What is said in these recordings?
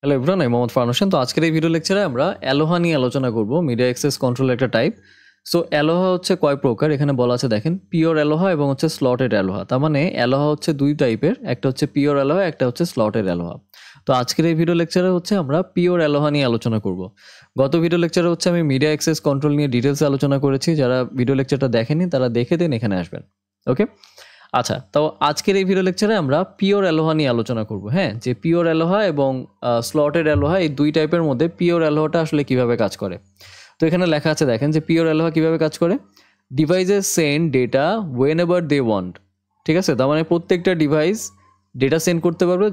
Hello everyone, আমি মোহাম্মদ ফারহান হোসেন। তো আজকের এই ভিডিও লেকচারে আমরা অ্যালোহা নিয়ে আলোচনা করব। মিডিয়া অ্যাক্সেস কন্ট্রোল একটা টাইপ। সো অ্যালোহা হচ্ছে কয় প্রকার এখানে বলা আছে দেখেন, পিওর অ্যালোহা এবং হচ্ছে স্লটেড অ্যালোহা। তার মানে অ্যালোহা হচ্ছে দুই টাইপের, একটা হচ্ছে পিওর অ্যালোহা, একটা হচ্ছে স্লটেড অ্যালোহা। তো আজকের এই ভিডিও লেকচারে হচ্ছে আমরা পিওর অ্যালোহা নিয়ে আলোচনা করব। গত ভিডিও লেকচারে হচ্ছে আমি মিডিয়া অ্যাক্সেস কন্ট্রোল নিয়ে ডিটেলসে আলোচনা করেছি। যারা ভিডিও লেকচারটা দেখেনি তারা দেখে দিন, এখানে আসবেন। ওকে, আচ্ছা, তো আজকের এই ভিডিও লেকচারে আমরা পিওর অ্যালোহা নিয়ে আলোচনা করব। হ্যাঁ, যে পিওর অ্যালোহা এবং স্লটেড অ্যালোহা, এই দুই টাইপের মধ্যে পিওর অ্যালোহাটা আসলে কিভাবে কাজ করে। তো এখানে লেখা আছে দেখেন যে পিওর অ্যালোহা কিভাবে কাজ করে। Devices send data whenever they want. ঠিক আছে, তার মানে প্রত্যেকটা ডিভাইস ডেটা সেন্ড করতে পারবে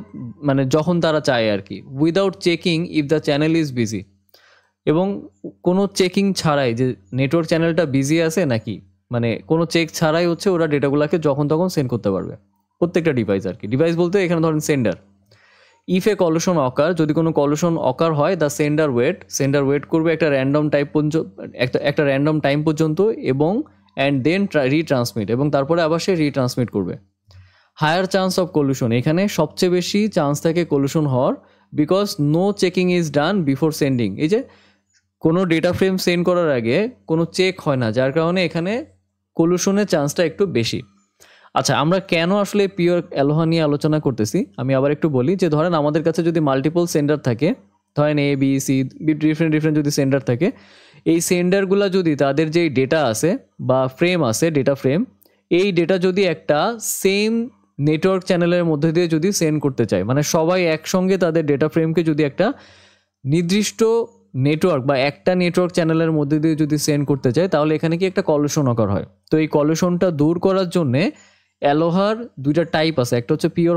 মানে যখন তারা চায় আর কি, without checking if the channel is busy. এবং কোনো চেকিং ছাড়াই যে নেটওয়ার্ক চ্যানেলটা বিজি আছে নাকি, মানে কোনো চেক ছাড়াই হচ্ছে ওরা ডেটাগুলোকে যখন তখন সেন্ড করতে পারবে প্রত্যেকটা ডিভাইস আর কি। ডিভাইস বলতে এখানে ধরেন সেন্ডার। ইফ এ কলুশন অকার, যদি কোনো কলুশন অকার হয়, দ্য সেন্ডার ওয়েট করবে একটা র্যান্ডম একটা র্যান্ডম টাইম পর্যন্ত এবং অ্যান্ড দেন রিট্রান্সমিট, এবং তারপরে আবার সে রিট্রান্সমিট করবে। হায়ার চান্স অফ কলুশন, এখানে সবচেয়ে বেশি চান্স থাকে কলুশন হওয়ার, because no checking is done before sending. এই যে কোনো ডেটা ফ্রেম সেন্ড করার আগে কোনো চেক হয় না, যার কারণে এখানে কলুশনের চান্সটা একটু বেশি। আচ্ছা, আমরা কেন আসলে পিওর অ্যালোহা নিয়ে আলোচনা করতেছি আমি আবার একটু বলি। যে ধরেন আমাদের কাছে যদি মাল্টিপল সেন্ডার থাকে, ধরেন এ বি সি ডিফারেন্ট যদি সেন্ডার থাকে, এই সেন্ডারগুলো যদি তাদের যেই ডেটা আছে বা ফ্রেম আছে, ডেটা ফ্রেম, এই ডেটা যদি একটা সেম নেটওয়ার্ক চ্যানেলের মধ্যে দিয়ে যদি সেন্ড করতে চায়, মানে সবাই একসঙ্গে তাদের ডেটা ফ্রেমকে যদি একটা নির্দিষ্ট নেটওয়ার্ক বা একটা নেটওয়ার্ক চ্যানেলের মধ্যে দিয়ে যদি সেন্ড করতে চায়, তাহলে এখানে কি একটা কলুশন অকার হয়। তো এই কলুশনটা দূর করার জন্যে অ্যালোহার দুইটা টাইপ আছে, একটা হচ্ছে পিওর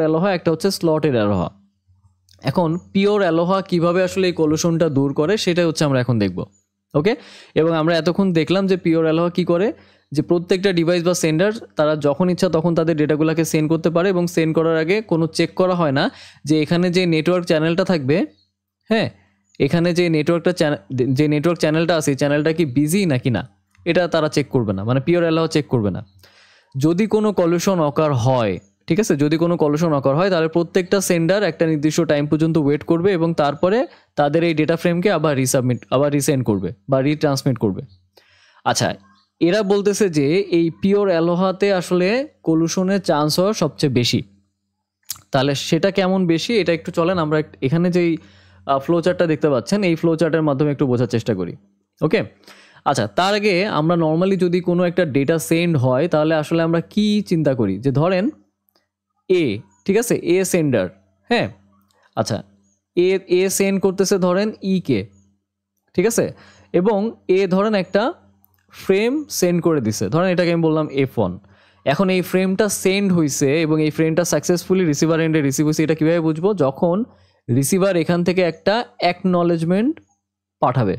অ্যালোহা, একটা হচ্ছে স্লটেড অ্যালোহা। এখন পিওর অ্যালোহা কিভাবে আসলে এই কলুশনটা দূর করে সেটাই হচ্ছে আমরা এখন দেখব। ওকে, এবং আমরা এতক্ষণ দেখলাম যে পিওর অ্যালোহা কি করে, যে প্রত্যেকটা ডিভাইস বা সেন্ডার তারা যখন ইচ্ছা তখন তাদের ডেটাগুলোকে সেন্ড করতে পারে, এবং সেন্ড করার আগে কোনো চেক করা হয় না যে এখানে যে নেটওয়ার্ক চ্যানেলটা থাকবে, হ্যাঁ, এখানে যে নেটওয়ার্ক চ্যানেলটা আছে, চ্যানেলটা কি বিজি নাকি না, এটা তারা চেক করবে না, মানে পিওর অ্যালোহা চেক করবে না। যদি কোনো কলুশন অকার হয়, ঠিক আছে, যদি কোনো কলুশন অকার হয়, তাহলে প্রত্যেকটা সেন্ডার একটা নির্দিষ্ট টাইম পর্যন্ত ওয়েট করবে এবং তারপরে তাদের এই ডেটা ফ্রেমকে আবার রিসেন্ড করবে বা রিট্রান্সমিট করবে। আচ্ছা, এরা বলতেছে যে এই পিওর অ্যালোহাতে আসলে কলুশনের চান্স হওয়ার সবচেয়ে বেশি। তাহলে সেটা কেমন বেশি, এটা একটু চলেন আমরা এখানে যেই ফ্লো চার্টটা দেখতে পাচ্ছেন, এই ফ্লো চার্টের মাধ্যমে একটু বোঝার চেষ্টা করি। ওকে, আচ্ছা, তার আগে আমরা নর্মালি যদি কোনো একটা ডেটা সেন্ড হয়, তাহলে আসলে আমরা কি চিন্তা করি, যে ধরেন এ, ঠিক আছে, এ সেন্ডার, হ্যাঁ, আচ্ছা, এ সেন্ড করতেছে ধরেন ই কে, ঠিক আছে, এবং এ ধরেন একটা ফ্রেম সেন্ড করে দিছে, ধরেন এটাকে আমি বললাম F1। এখন এই ফ্রেমটা সেন্ড হয়েছে এবং এই ফ্রেমটা সাকসেসফুলি রিসিভার এন্ডে রিসিভ হয়েছে। এটা কীভাবে বুঝবো, যখন রিসিভার এখান থেকে একটা অ্যাকনলেজমেন্ট পাঠাবে,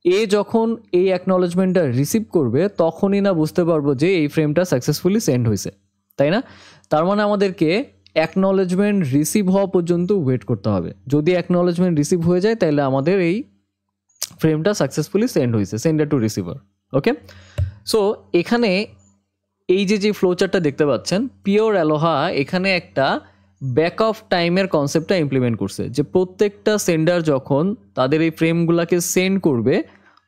এ যখন এই অ্যাকনলেজমেন্টটা রিসিভ করবে তখনই না বুঝতে পারবো যে এই ফ্রেমটা সাকসেসফুলি সেন্ড হয়েছে, তাই না? তার মানে আমাদেরকে অ্যাকনলেজমেন্ট রিসিভ হওয়া পর্যন্ত ওয়েট করতে হবে। যদি অ্যাকনলেজমেন্ট রিসিভ হয়ে যায় তাহলে আমাদের এই ফ্রেমটা সাকসেসফুলি সেন্ড হয়েছে, সেন্ডার টু রিসিভার। ওকে, সো এখানে এই যে ফ্লোচার্টটা দেখতে পাচ্ছেন, পিওর অ্যালোহা এখানে একটা ব্যাকঅফ টাইমের কনসেপ্টটা ইমপ্লিমেন্ট করছে, যে প্রত্যেকটা সেন্ডার যখন তাদের এই ফ্রেমগুলোকে সেন্ড করবে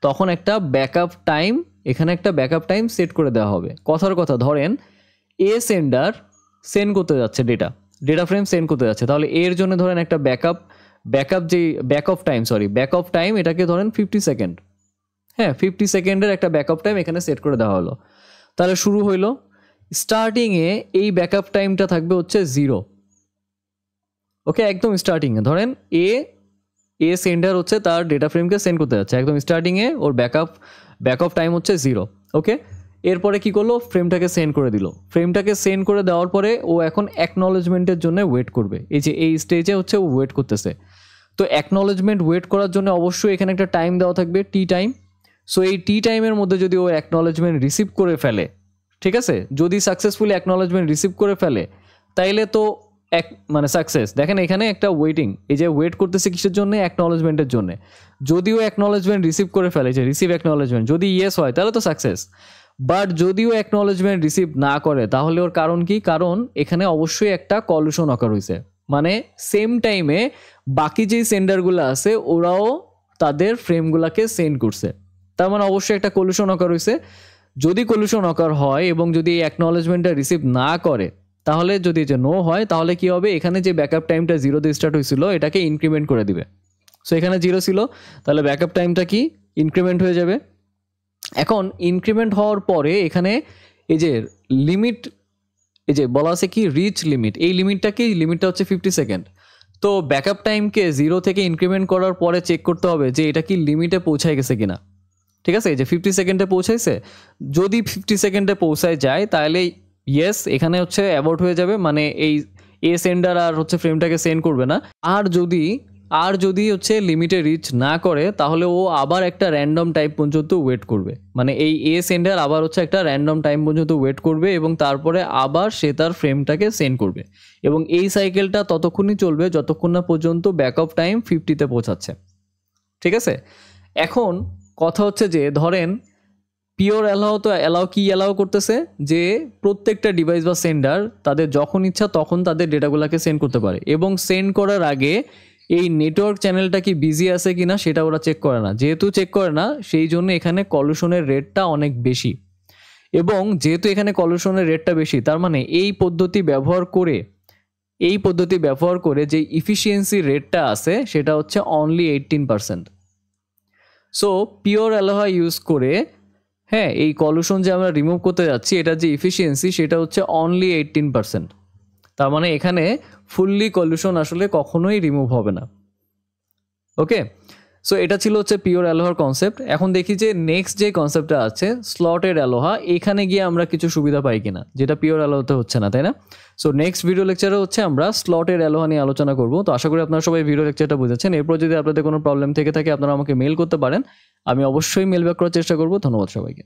তখন একটা ব্যাকআপ টাইম, এখানে একটা ব্যাকআপ টাইম সেট করে দেওয়া হবে। কথার কথা, ধরেন এ সেন্ডার সেন্ড করতে যাচ্ছে ডেটা ফ্রেম সেন্ড করতে যাচ্ছে, তাহলে এর জন্য ধরেন একটা ব্যাকঅফ টাইম এটাকে ধরেন 50 সেকেন্ড, হ্যাঁ, 50 সেকেন্ডের একটা ব্যাকআপ টাইম এখানে সেট করে দেওয়া হলো। তাহলে শুরু হইলো, স্টার্টিংয়ে এই ব্যাকআপ টাইমটা থাকবে হচ্ছে 0। ওকে, একদম স্টার্টিংয়ে ধরেন এ সেন্ডার হচ্ছে তার ডেটা ফ্রেমকে সেন্ড করতে যাচ্ছে, একদম স্টার্টিংয়ে ওর ব্যাকআপ টাইম হচ্ছে 0। ওকে, এরপরে কি করলো, ফ্রেমটাকে সেন্ড করে দিল। ফ্রেমটাকে সেন্ড করে দেওয়ার পরে ও এখন অ্যাকনলেজমেন্টের জন্য ওয়েট করবে। এই যে এই স্টেজে হচ্ছে ও ওয়েট করতেছে। তো অ্যাকনলেজমেন্ট ওয়েট করার জন্য অবশ্যই এখানে একটা টাইম দেওয়া থাকবে, টি টাইম। সো এই টি টাইমের মধ্যে যদি ও অ্যাকনলেজমেন্ট রিসিভ করে ফেলে, ঠিক আছে, যদি সাকসেসফুলি অ্যাকনলেজমেন্ট রিসিভ করে ফেলে তাইলে তো মানে সাকসেস। দেখেন এখানে একটা ওয়েটিং, এই যে ওয়েট করতেছে কিসের জন্য, অ্যাকনলেজমেন্টের জন্য। যদিও অ্যাকনলেজমেন্ট রিসিভ করে ফেলে, যে রিসিভ অ্যাকনলেজমেন্ট যদি ইয়েস হয় তাহলে তো সাকসেস, বাট যদিও অ্যাকনলেজমেন্ট রিসিভ না করে তাহলে ওর কারণ কি, কারণ এখানে অবশ্যই একটা কলুশন অকার হয়েছে। মানে সেম টাইমে বাকি যেই সেন্ডারগুলো আছে ওরাও তাদের ফ্রেমগুলোকে সেন্ড করছে। তার মানে অবশ্যই একটা কলিশন অকার হয়েছে। যদি কলিশন অকার হয় এবং যদি এই অ্যাকনলেজমেন্টটা রিসিভ না করে, তাহলে যদি যে নো হয় তাহলে কি হবে, এখানে যে ব্যাকআপ টাইমটা 0 দিয়ে স্টার্ট হয়েছিল এটাকে ইনক্রিমেন্ট করে দিবে। সো এখানে 0 ছিল, তাহলে ব্যাকআপ টাইমটা কি ইনক্রিমেন্ট হয়ে যাবে। এখন ইনক্রিমেন্ট হওয়ার পরে এখানে এই যে লিমিট, এই যে বলা আছে কি রিচ লিমিট, এই লিমিটটা কি, লিমিটটা হচ্ছে 50 সেকেন্ড। তো ব্যাকআপ টাইমকে 0 থেকে ইনক্রিমেন্ট করার পরে চেক করতে হবে যে এটা কি লিমিটে পৌঁছায় গেছে কিনা। ঠিক আছে, এই যে 50 সেকেন্ডে পৌঁছাইছে, যদি 50 সেকেন্ডে পৌঁছায় যায় তাহলে ইয়েস এখানে হচ্ছে অ্যাবর্ট হয়ে যাবে, মানে এই এ সেন্ডার আর হচ্ছে ফ্রেমটাকে সেন্ড করবে না। আর যদি হচ্ছে লিমিটে রিচ না করে তাহলে ও আবার একটা র্যান্ডম টাইম পর্যন্ত ওয়েট করবে, মানে এই এ সেন্ডার আবার হচ্ছে একটা র্যান্ডম টাইম পর্যন্ত ওয়েট করবে এবং তারপরে আবার সে তার ফ্রেমটাকে সেন্ড করবে এবং এই সাইকেলটা ততক্ষণই চলবে যতক্ষণ না পর্যন্ত ব্যাকআপ টাইম 50-তে পৌঁছাচ্ছে। ঠিক আছে, এখন কথা হচ্ছে যে ধরেন পিওর অ্যালাউ তো অ্যালাউ করতেছে যে প্রত্যেকটা ডিভাইস বা সেন্ডার তাদের যখন ইচ্ছা তখন তাদের ডেটাগুলোকে সেন্ড করতে পারে এবং সেন্ড করার আগে এই নেটওয়ার্ক চ্যানেলটা কি বিজি আছে কিনা সেটা ওরা চেক করে না। যেহেতু চেক করে না সেই জন্য এখানে কলিশনের রেটটা অনেক বেশি, এবং যেহেতু এখানে কলিশনের রেটটা বেশি তার মানে এই পদ্ধতি ব্যবহার করে যে ইফিসিয়েন্সি রেটটা আছে সেটা হচ্ছে অনলি 18%। সো পিওর অ্যালোহা ইউজ করে হ্যাঁ এই কলিশন যে আমরা রিমুভ করতে যাচ্ছি এটার যে ইফিসিয়েন্সি সেটা হচ্ছে অনলি 18%। তার মানে এখানে ফুললি কলিশন আসলে কখনোই রিমুভ হবে না। ওকে, সো এটা ছিল হচ্ছে পিওর অ্যালোহার কনসেপ্ট। এখন দেখি যে নেক্সট যে কনসেপ্টটা আছে স্লটেড অ্যালোহা, এখানে গিয়ে আমরা কিছু সুবিধা পাই কিনা, যেটা পিওর অ্যালোহাতে হচ্ছে না, তাই না? সো নেক্সট ভিডিও লেকচারে হচ্ছে আমরা স্লটেড অ্যালোহা নিয়ে আলোচনা করব। তো আশা করি আপনারা সবাই ভিডিও লেকচারটা বুঝেছেন। এরপর যদি আপনাদের কোনো প্রবলেম থেকে থাকে আপনারা আমাকে মেল করতে পারেন, আমি অবশ্যই মেল ব্যাক করার চেষ্টা করব। ধন্যবাদ সবাইকে।